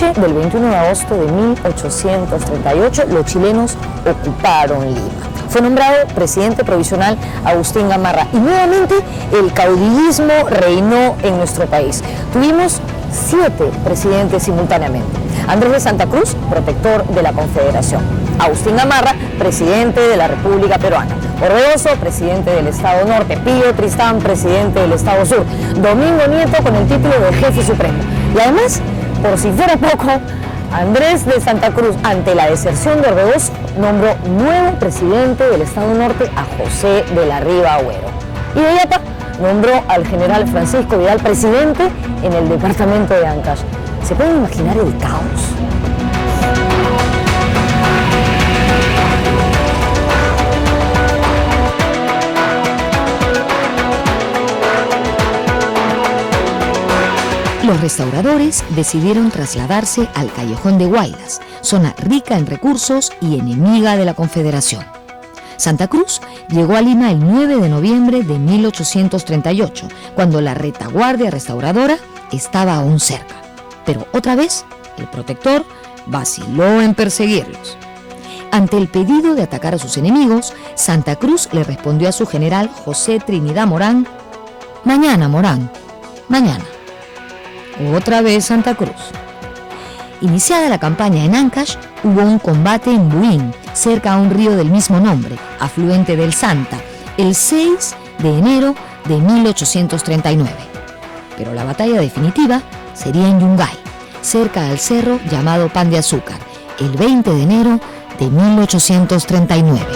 noche del 21 de agosto de 1838, los chilenos ocuparon Lima. Fue nombrado presidente provisional Agustín Gamarra y nuevamente el caudillismo reinó en nuestro país. Tuvimos 7 presidentes simultáneamente. Andrés de Santa Cruz, protector de la Confederación. Agustín Gamarra, presidente de la República Peruana. Orbegoso, presidente del Estado Norte. Pío Tristán, presidente del Estado Sur. Domingo Nieto con el título de jefe supremo. Y además, por si fuera poco, Andrés de Santa Cruz, ante la deserción de Orbegoso, nombró nuevo presidente del Estado Norte a José de la Riva Agüero. Y de Yapa nombró al general Francisco Vidal presidente en el departamento de Ancash. ¿Se pueden imaginar el caos? Los restauradores decidieron trasladarse al Callejón de Huaylas, zona rica en recursos y enemiga de la Confederación. Santa Cruz llegó a Lima el 9 de noviembre de 1838, cuando la retaguardia restauradora estaba aún cerca. Pero otra vez, el protector vaciló en perseguirlos. Ante el pedido de atacar a sus enemigos, Santa Cruz le respondió a su general José Trinidad Morán: «Mañana, Morán, mañana». Otra vez Santa Cruz. Iniciada la campaña en Ancash, hubo un combate en Buín, cerca a un río del mismo nombre, afluente del Santa, el 6 de enero de 1839. Pero la batalla definitiva sería en Yungay, cerca al cerro llamado Pan de Azúcar, el 20 de enero de 1839.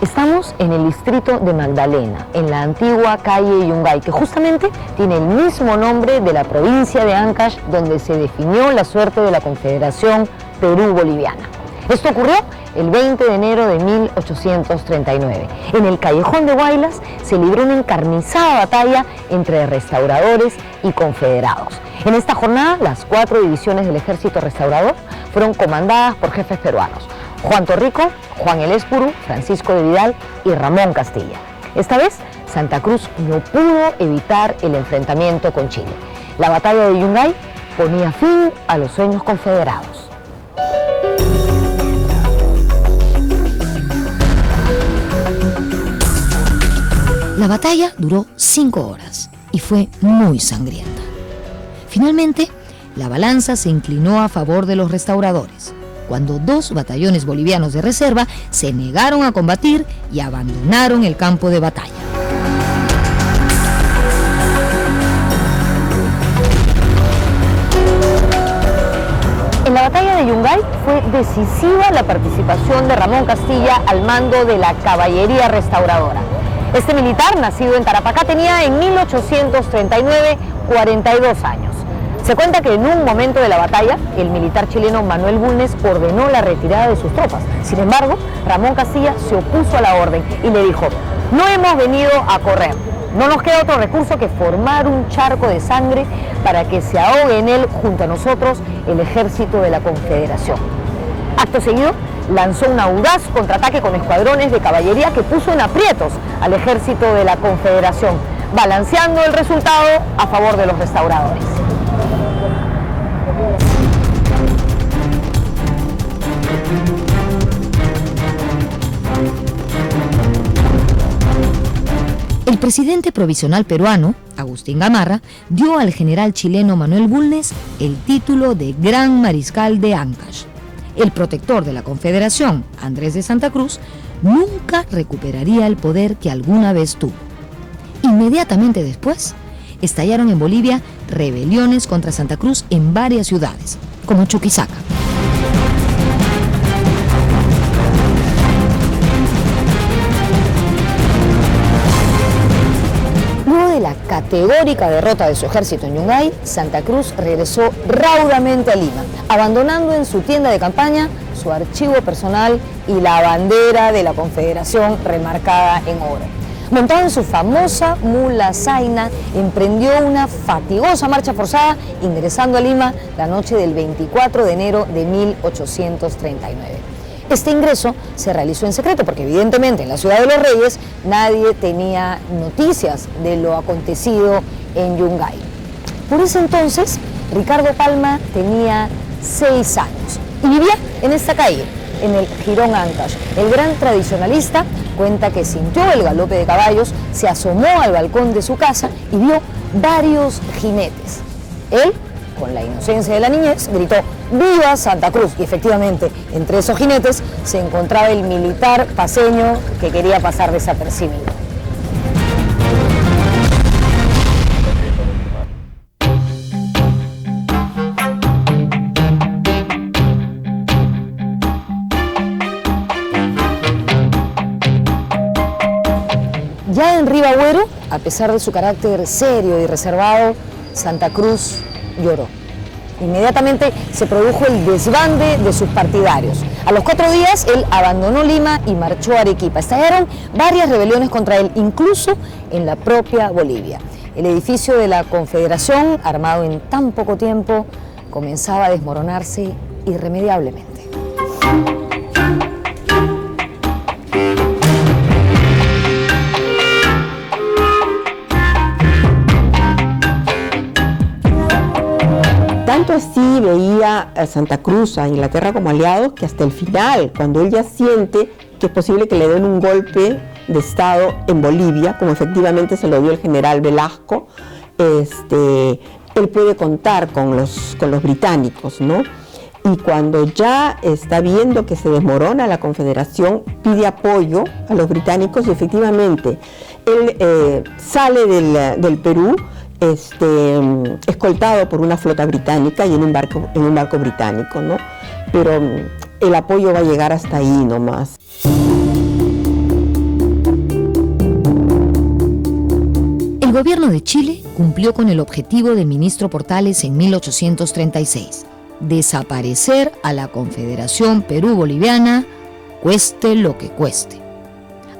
Estamos en el distrito de Magdalena, en la antigua calle Yungay, que justamente tiene el mismo nombre de la provincia de Ancash, donde se definió la suerte de la Confederación Perú-Boliviana. Esto ocurrió el 20 de enero de 1839. En el Callejón de Huaylas se libró una encarnizada batalla entre restauradores y confederados. En esta jornada, las 4 divisiones del ejército restaurador fueron comandadas por jefes peruanos: Juan Torrico, Juan El Espuru, Francisco de Vidal y Ramón Castilla. Esta vez, Santa Cruz no pudo evitar el enfrentamiento con Chile. La batalla de Yungay ponía fin a los sueños confederados. La batalla duró 5 horas y fue muy sangrienta. Finalmente, la balanza se inclinó a favor de los restauradores, cuando 2 batallones bolivianos de reserva se negaron a combatir y abandonaron el campo de batalla. En la batalla de Yungay fue decisiva la participación de Ramón Castilla al mando de la caballería restauradora. Este militar, nacido en Tarapacá, tenía en 1839 42 años. Se cuenta que en un momento de la batalla, el militar chileno Manuel Bulnes ordenó la retirada de sus tropas. Sin embargo, Ramón Castilla se opuso a la orden y le dijo: «No hemos venido a correr. No nos queda otro recurso que formar un charco de sangre para que se ahogue en él junto a nosotros el ejército de la Confederación». Acto seguido, lanzó un audaz contraataque con escuadrones de caballería que puso en aprietos al ejército de la Confederación, balanceando el resultado a favor de los restauradores. El presidente provisional peruano, Agustín Gamarra, dio al general chileno Manuel Bulnes el título de Gran Mariscal de Ancash. El protector de la Confederación, Andrés de Santa Cruz, nunca recuperaría el poder que alguna vez tuvo. Inmediatamente después, estallaron en Bolivia rebeliones contra Santa Cruz en varias ciudades, como Chuquisaca. Luego de la categórica derrota de su ejército en Yungay, Santa Cruz regresó raudamente a Lima, abandonando en su tienda de campaña su archivo personal y la bandera de la Confederación remarcada en oro. Montado en su famosa mula zaina, emprendió una fatigosa marcha forzada, ingresando a Lima la noche del 24 de enero de 1839. Este ingreso se realizó en secreto porque evidentemente en la Ciudad de los Reyes nadie tenía noticias de lo acontecido en Yungay. Por ese entonces, Ricardo Palma tenía 6 años y vivía en esta calle, en el Jirón Ancash. El gran tradicionalista cuenta que sintió el galope de caballos, se asomó al balcón de su casa y vio varios jinetes. Él, con la inocencia de la niñez, gritó ¡Viva Santa Cruz! Y efectivamente, entre esos jinetes se encontraba el militar paceño que quería pasar desapercibido. Ya en Ribagüero, a pesar de su carácter serio y reservado, Santa Cruz lloró. Inmediatamente se produjo el desbande de sus partidarios. A los 4 días él abandonó Lima y marchó a Arequipa. Estallaron varias rebeliones contra él, incluso en la propia Bolivia. El edificio de la Confederación, armado en tan poco tiempo, comenzaba a desmoronarse irremediablemente. Tanto así veía a Santa Cruz, a Inglaterra como aliados, que hasta el final, cuando él ya siente que es posible que le den un golpe de Estado en Bolivia, como efectivamente se lo dio el general Velasco, él puede contar con los británicos, ¿no? Y cuando ya está viendo que se desmorona la Confederación, pide apoyo a los británicos y efectivamente él sale del Perú escoltado por una flota británica y en un barco británico, ¿no? Pero el apoyo va a llegar hasta ahí nomás. El gobierno de Chile cumplió con el objetivo del ministro Portales en 1836, desaparecer a la Confederación Perú-Boliviana, cueste lo que cueste.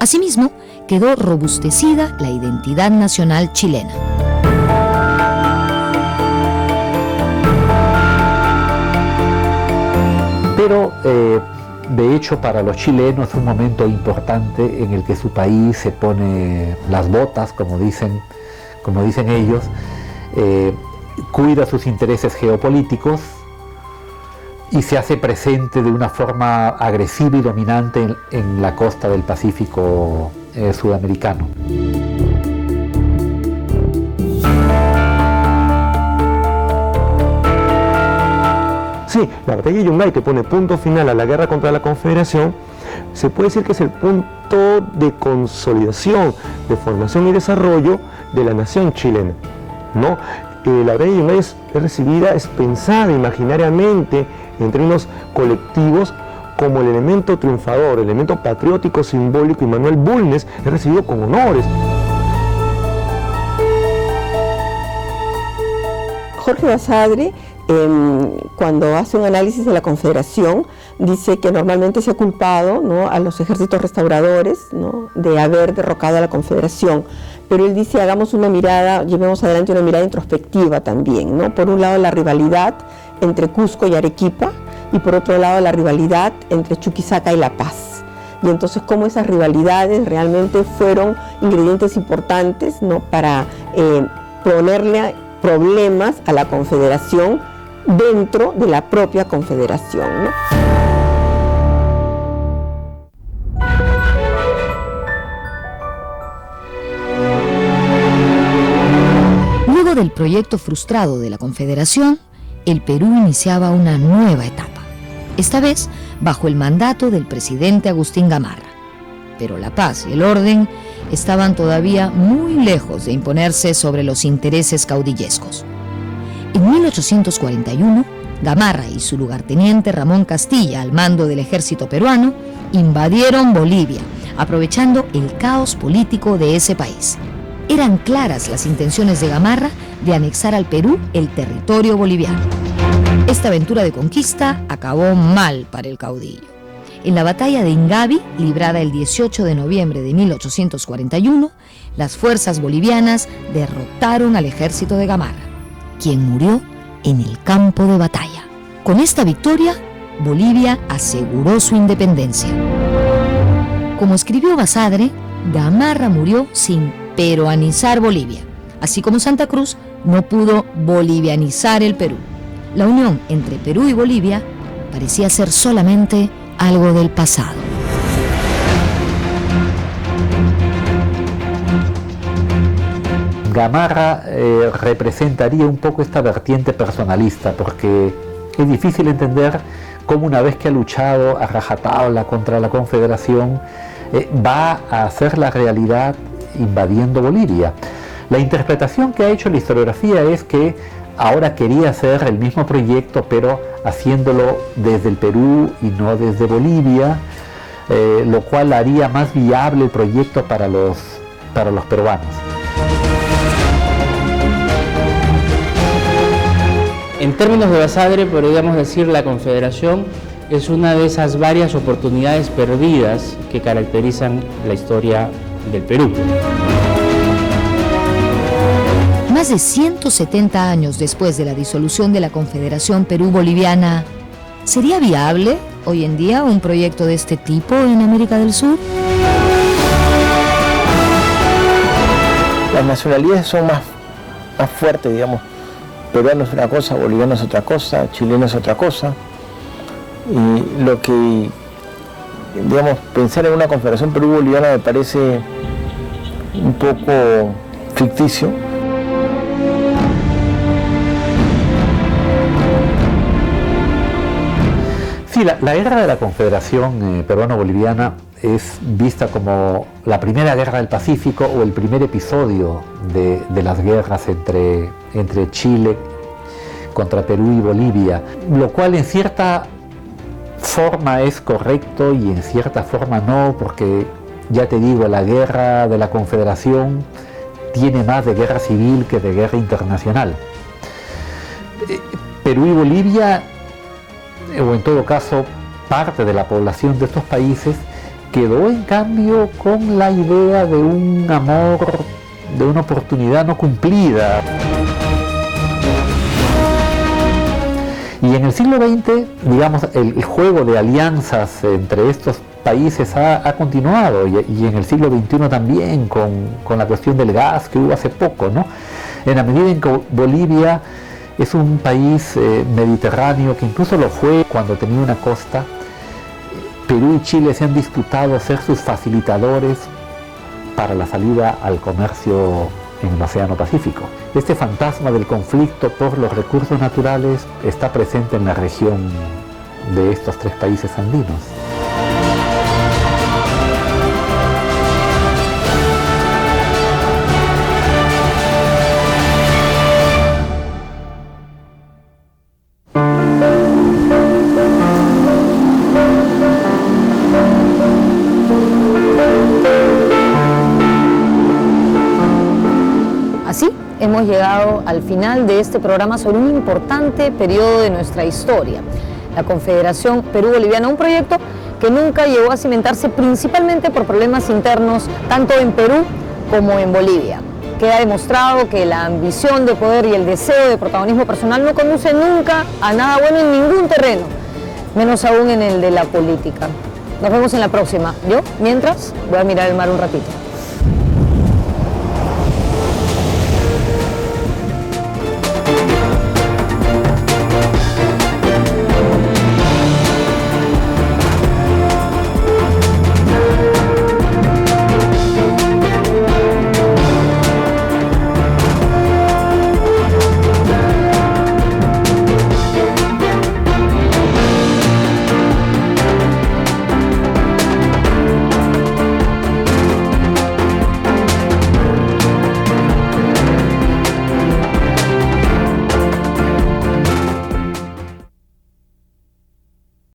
Asimismo, quedó robustecida la identidad nacional chilena. Pero, de hecho, para los chilenos es un momento importante en el que su país se pone las botas, como dicen ellos, cuida sus intereses geopolíticos y se hace presente de una forma agresiva y dominante en la costa del Pacífico sudamericano. Sí, la batalla de Yungay, que pone punto final a la guerra contra la Confederación, se puede decir que es el punto de consolidación, de formación y desarrollo de la nación chilena, ¿no? La batalla de Yungay es recibida, es pensada imaginariamente en términos colectivos como el elemento triunfador, el elemento patriótico simbólico, y Manuel Bulnes es recibido con honores. Jorge Basadre, cuando hace un análisis de la Confederación, dice que normalmente se ha culpado, ¿no?, a los ejércitos restauradores, ¿no?, de haber derrocado a la Confederación, pero él dice hagamos una mirada, llevemos adelante una mirada introspectiva también, ¿no? Por un lado la rivalidad entre Cusco y Arequipa y por otro lado la rivalidad entre Chuquisaca y La Paz. Y entonces cómo esas rivalidades realmente fueron ingredientes importantes, ¿no?, para ponerle problemas a la Confederación dentro de la propia Confederación, ¿no? Luego del proyecto frustrado de la Confederación, el Perú iniciaba una nueva etapa, esta vez bajo el mandato del presidente Agustín Gamarra. Pero la paz y el orden estaban todavía muy lejos de imponerse sobre los intereses caudillescos. En 1841, Gamarra y su lugarteniente Ramón Castilla, al mando del ejército peruano, invadieron Bolivia, aprovechando el caos político de ese país. Eran claras las intenciones de Gamarra de anexar al Perú el territorio boliviano. Esta aventura de conquista acabó mal para el caudillo. En la batalla de Ingavi, librada el 18 de noviembre de 1841, las fuerzas bolivianas derrotaron al ejército de Gamarra, quien murió en el campo de batalla. Con esta victoria, Bolivia aseguró su independencia. Como escribió Basadre, Gamarra murió sin peruanizar Bolivia, así como Santa Cruz no pudo bolivianizar el Perú. La unión entre Perú y Bolivia parecía ser solamente algo del pasado. Gamarra representaría un poco esta vertiente personalista, porque es difícil entender cómo una vez que ha luchado a rajatabla contra la Confederación, va a hacer la realidad invadiendo Bolivia. La interpretación que ha hecho la historiografía es que ahora quería hacer el mismo proyecto, pero haciéndolo desde el Perú y no desde Bolivia, lo cual haría más viable el proyecto para los peruanos. En términos de Basadre, podríamos decir la Confederación es una de esas varias oportunidades perdidas que caracterizan la historia del Perú. Más de 170 años después de la disolución de la Confederación Perú-Boliviana, ¿sería viable hoy en día un proyecto de este tipo en América del Sur? Las nacionalidades son más fuertes, digamos. Peruano es una cosa, boliviano es otra cosa, chileno es otra cosa. Y lo que, digamos, pensar en una confederación Perú-Boliviana me parece un poco ficticio. Sí, la guerra de la Confederación peruano-boliviana es vista como la primera guerra del Pacífico o el primer episodio de las guerras entre Chile contra Perú y Bolivia, lo cual en cierta forma es correcto y en cierta forma no, porque ya te digo, la guerra de la Confederación tiene más de guerra civil que de guerra internacional. Perú y Bolivia, o en todo caso parte de la población de estos países, quedó en cambio con la idea de un amor, de una oportunidad no cumplida. Y en el siglo XX, digamos, el juego de alianzas entre estos países ha continuado, y en el siglo XXI también, con la cuestión del gas que hubo hace poco, ¿no? En la medida en que Bolivia es un país mediterráneo, que incluso lo fue cuando tenía una costa, Perú y Chile se han disputado ser sus facilitadores para la salida al comercio en el Océano Pacífico. Este fantasma del conflicto por los recursos naturales está presente en la región de estos tres países andinos. Hemos llegado al final de este programa sobre un importante periodo de nuestra historia, la Confederación Perú-Boliviana, un proyecto que nunca llegó a cimentarse principalmente por problemas internos tanto en Perú como en Bolivia. Queda demostrado que la ambición de poder y el deseo de protagonismo personal no conduce nunca a nada bueno en ningún terreno, menos aún en el de la política. Nos vemos en la próxima. Yo, mientras, voy a mirar el mar un ratito.